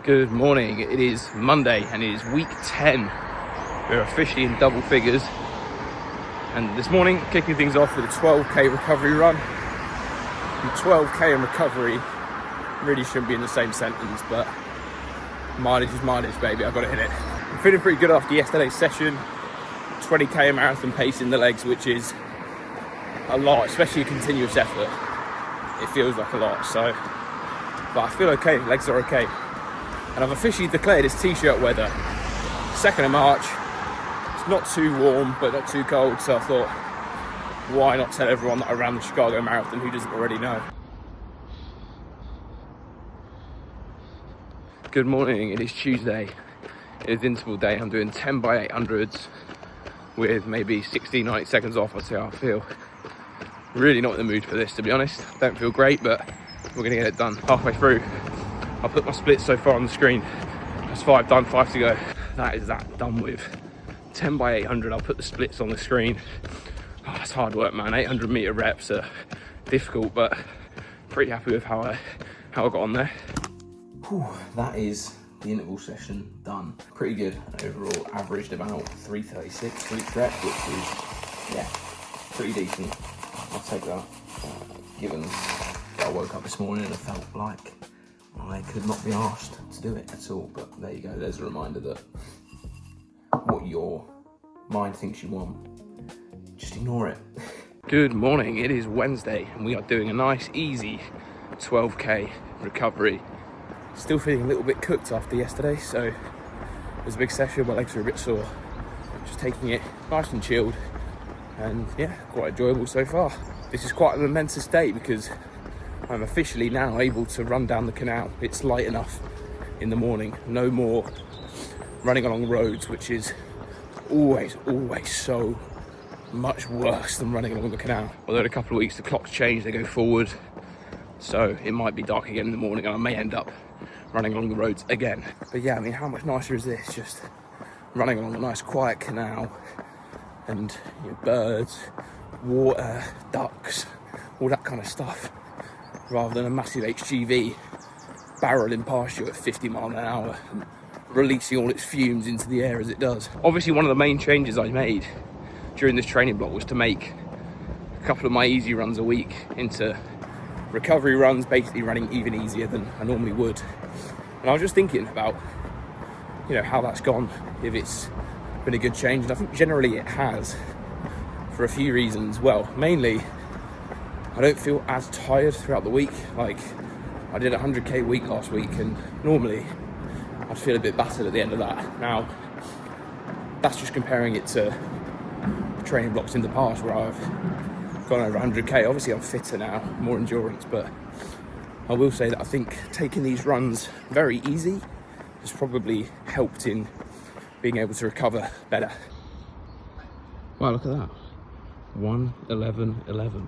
Good morning, it is Monday and it is week 10. We're officially in double figures. And this morning, kicking things off with a 12k recovery run. And 12k and recovery really shouldn't be in the same sentence, but mileage is mileage, baby, I've got to hit it. I'm feeling pretty good after yesterday's session. 20k marathon pace in the legs, which is a lot, especially a continuous effort. It feels like a lot, so, but I feel okay, legs are okay. And I've officially declared it's t-shirt weather. 2nd of March, it's not too warm, but not too cold, so I thought, why not tell everyone that I ran the Chicago Marathon who doesn't already know. Good morning, it is Tuesday. It is interval day. I'm doing 10 by 800s with maybe 60, 90 seconds off. I'll see how I feel. Really not in the mood for this, to be honest. Don't feel great, but we're gonna get it done. Halfway through, I'll put my splits so far on the screen. That's 5 done, 5 to go. That is that done with. 10 by 800, I'll put the splits on the screen. Oh, it's hard work, man. 800 meter reps are difficult, but pretty happy with how I got on there. Whew, that is the interval session done. Pretty good overall. Averaged about 336 for each rep, which is, yeah, pretty decent. I'll take that. Given that I woke up this morning and I felt like I could not be asked to do it at all. But there you go. There's a reminder that what your mind thinks you want, just ignore it. Good morning. It is Wednesday and we are doing a nice, easy 12k recovery. Still feeling a little bit cooked after yesterday, so it was a big session. My legs are a bit sore. Just taking it nice and chilled, and yeah, quite enjoyable so far. This is quite a momentous day because I'm officially now able to run down the canal. It's light enough in the morning. No more running along roads, which is always so much worse than running along the canal. Although in a couple of weeks the clocks change, they go forward, so it might be dark again in the morning and I may end up running along the roads again. But yeah, I mean, how much nicer is this? Just running along a nice quiet canal and birds, water, ducks, all that kind of stuff, rather than a massive HGV barreling past you at 50 miles an hour and releasing all its fumes into the air as it does. Obviously, one of the main changes I made during this training block was to make a couple of my easy runs a week into recovery runs, basically running even easier than I normally would. And I was just thinking about, how that's gone, if it's been a good change, and I think generally it has, for a few reasons. Well, mainly, I don't feel as tired throughout the week. Like, I did a 100k week last week, and normally I'd feel a bit battered at the end of that. Now, that's just comparing it to training blocks in the past where I've gone over 100k. Obviously I'm fitter now, more endurance, but I will say that I think taking these runs very easy has probably helped in being able to recover better. Wow, look at that. 1:11:11.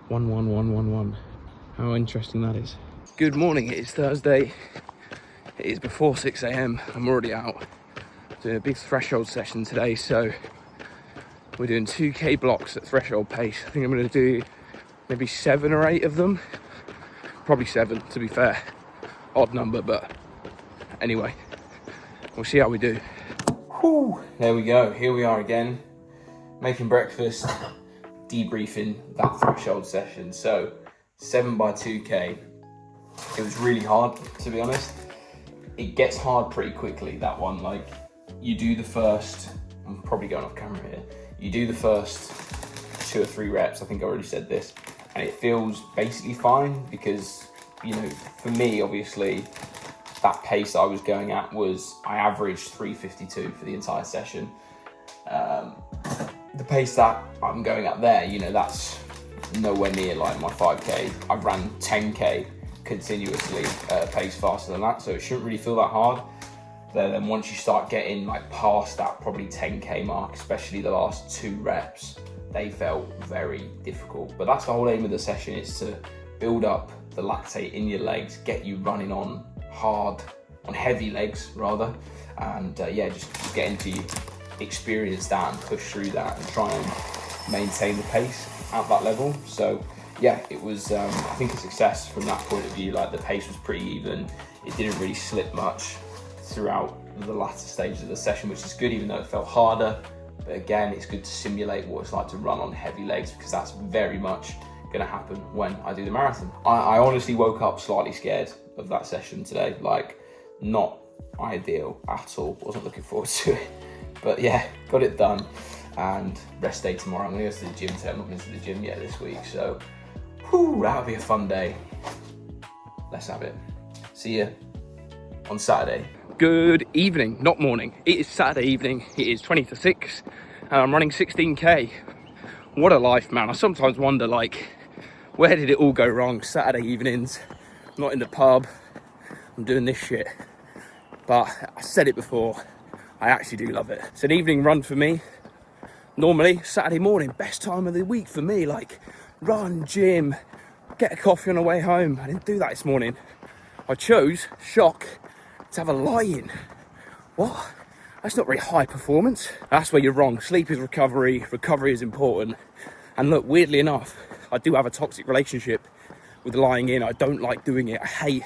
1:11:11. How interesting that is. Good morning, it is Thursday. It is before 6 a.m. I'm already out doing a big threshold session today, so we're doing 2k blocks at threshold pace. I think I'm going to do maybe 7 or 8 of them. Probably 7, to be fair. Odd number, but anyway, we'll see how we do. Whew. There we go. Here we are again, making breakfast, debriefing that threshold session. So 7 by 2k. It was really hard, to be honest. It gets hard pretty quickly, that one. Like, you do the first, I'm probably going off camera here. You do the first 2 or 3 reps, I think I already said this, and it feels basically fine because, for me, obviously, that pace that I was going at was, I averaged 3:52 for the entire session. The pace that I'm going at there, that's nowhere near like my 5k. I ran 10k continuously at a pace faster than that, so it shouldn't really feel that hard. Then once you start getting like past that probably 10k mark, especially the last 2 reps, they felt very difficult. But that's the whole aim of the session, is to build up the lactate in your legs, get you running on heavy legs rather, and just get into you, experience that and push through that and try and maintain the pace at that level. So yeah, it was, I think, a success from that point of view. Like, the pace was pretty even. It didn't really slip much throughout the latter stages of the session, which is good, even though it felt harder. But again, it's good to simulate what it's like to run on heavy legs, because that's very much going to happen when I do the marathon. I honestly woke up slightly scared of that session today. Like, not ideal at all. Wasn't looking forward to it. But yeah, got it done. And rest day tomorrow. I'm going to go to the gym today. I've not been to the gym yet this week. So, whew, that'll be a fun day. Let's have it. See you on Saturday. Good evening, not morning. It is Saturday evening. It is 20 to 6 and I'm running 16k. What a life, man. I sometimes wonder, like, where did it all go wrong? Saturday evenings, I'm not in the pub, I'm doing this shit. But I said it before, I actually do love it. It's an evening run for me. Normally, Saturday morning, best time of the week for me. Like, run, gym, get a coffee on the way home. I didn't do that this morning. I chose, shock, to have a lie-in. What? That's not very high performance. That's where you're wrong. Sleep is recovery. Recovery is important. And look, weirdly enough, I do have a toxic relationship with lying in. I don't like doing it. I hate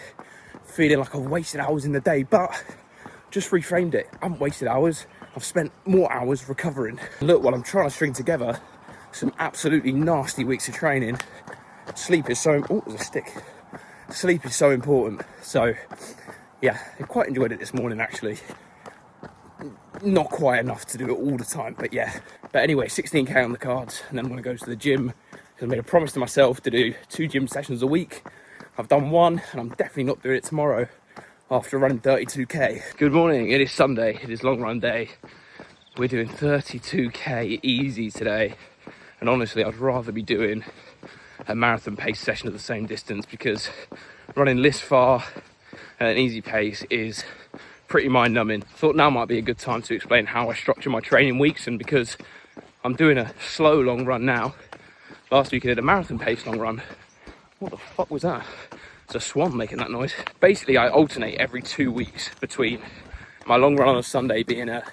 feeling like I've wasted hours in the day, but just reframed it. I haven't wasted hours. I've spent more hours recovering. Look, while I'm trying to string together some absolutely nasty weeks of training, sleep is so, oh, there's a stick. Sleep is so important. So yeah, I quite enjoyed it this morning, actually. Not quite enough to do it all the time, but yeah. But anyway, 16k on the cards, and then I'm going to go to the gym. I made a promise to myself to do 2 gym sessions a week. I've done 1, and I'm definitely not doing it tomorrow after running 32k. Good morning, it is Sunday, it is long run day. We're doing 32k easy today. And honestly, I'd rather be doing a marathon pace session at the same distance, because running this far at an easy pace is pretty mind-numbing. Thought now might be a good time to explain how I structure my training weeks, and because I'm doing a slow long run now. Last week I did a marathon pace long run. What the fuck was that? It's a swan making that noise. Basically, I alternate every 2 weeks between my long run on a Sunday being a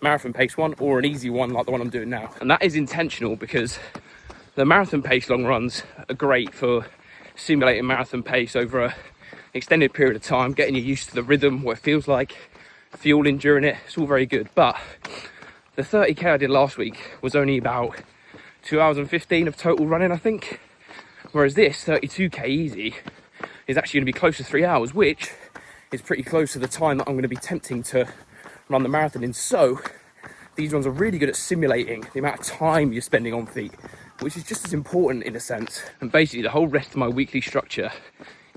marathon pace one or an easy one like the one I'm doing now. And that is intentional, because the marathon pace long runs are great for simulating marathon pace over a extended period of time, getting you used to the rhythm, what it feels like, fueling during it. It's all very good. But the 30k I did last week was only about 2 hours and 15 of total running, I think. Whereas this 32k easy is actually going to be close to 3 hours, which is pretty close to the time that I'm going to be attempting to run the marathon in. So these ones are really good at simulating the amount of time you're spending on feet, which is just as important in a sense. And basically the whole rest of my weekly structure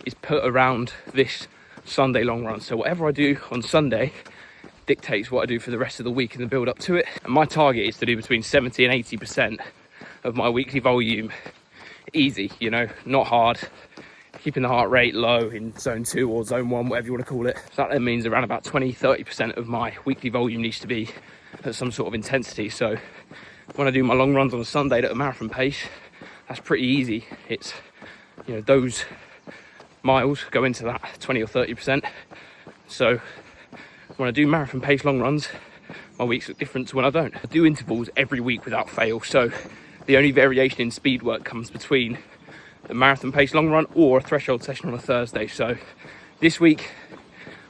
is put around this Sunday long run. So whatever I do on Sunday dictates what I do for the rest of the week in the build up to it. And my target is to do between 70 and 80% of my weekly volume easy, you know, not hard, keeping the heart rate low in zone 2 or zone 1, whatever you want to call it. So that then means around about 20-30% of my weekly volume needs to be at some sort of intensity. So when I do my long runs on a Sunday at a marathon pace, that's pretty easy. It's, you know, those miles go into that 20 or 30%. So when I do marathon pace long runs, my weeks look different to when I don't. I do intervals every week without fail, so the only variation in speed work comes between the marathon pace long run or a threshold session on a Thursday. So this week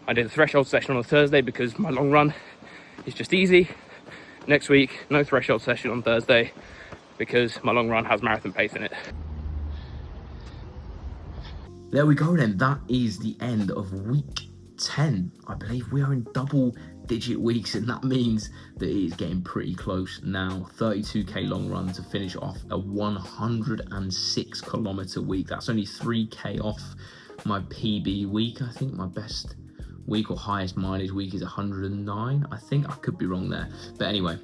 I did a threshold session on a Thursday because my long run is just easy. Next week, no threshold session on Thursday because my long run has marathon pace in it. There we go then, that is the end of week 10. I believe we are in double digit weeks, and that means that it is getting pretty close now. 32k long run to finish off a 106 kilometer week. That's only 3k off my PB week. I think my best week or highest mileage week is 109. I think I could be wrong there, but anyway,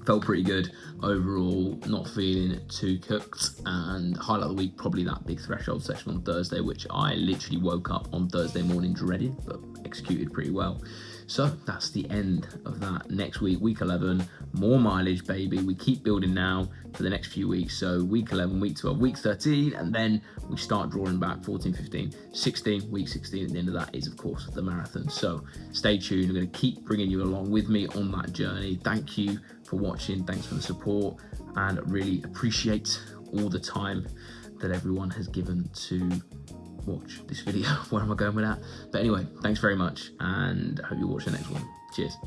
felt pretty good overall, not feeling too cooked. And highlight of the week, probably that big threshold session on Thursday, which I literally woke up on Thursday morning dreaded, but executed pretty well. So that's the end of that. Next week, week 11, more mileage, baby. We keep building now for the next few weeks. So week 11, week 12, week 13, and then we start drawing back 14, 15, 16, week 16. At the end of that is, of course, the marathon. So stay tuned. I'm going to keep bringing you along with me on that journey. Thank you for watching. Thanks for the support, and really appreciate all the time that everyone has given to watch this video. Where am I going with that? But anyway, thanks very much, and I hope you watch the next one. Cheers.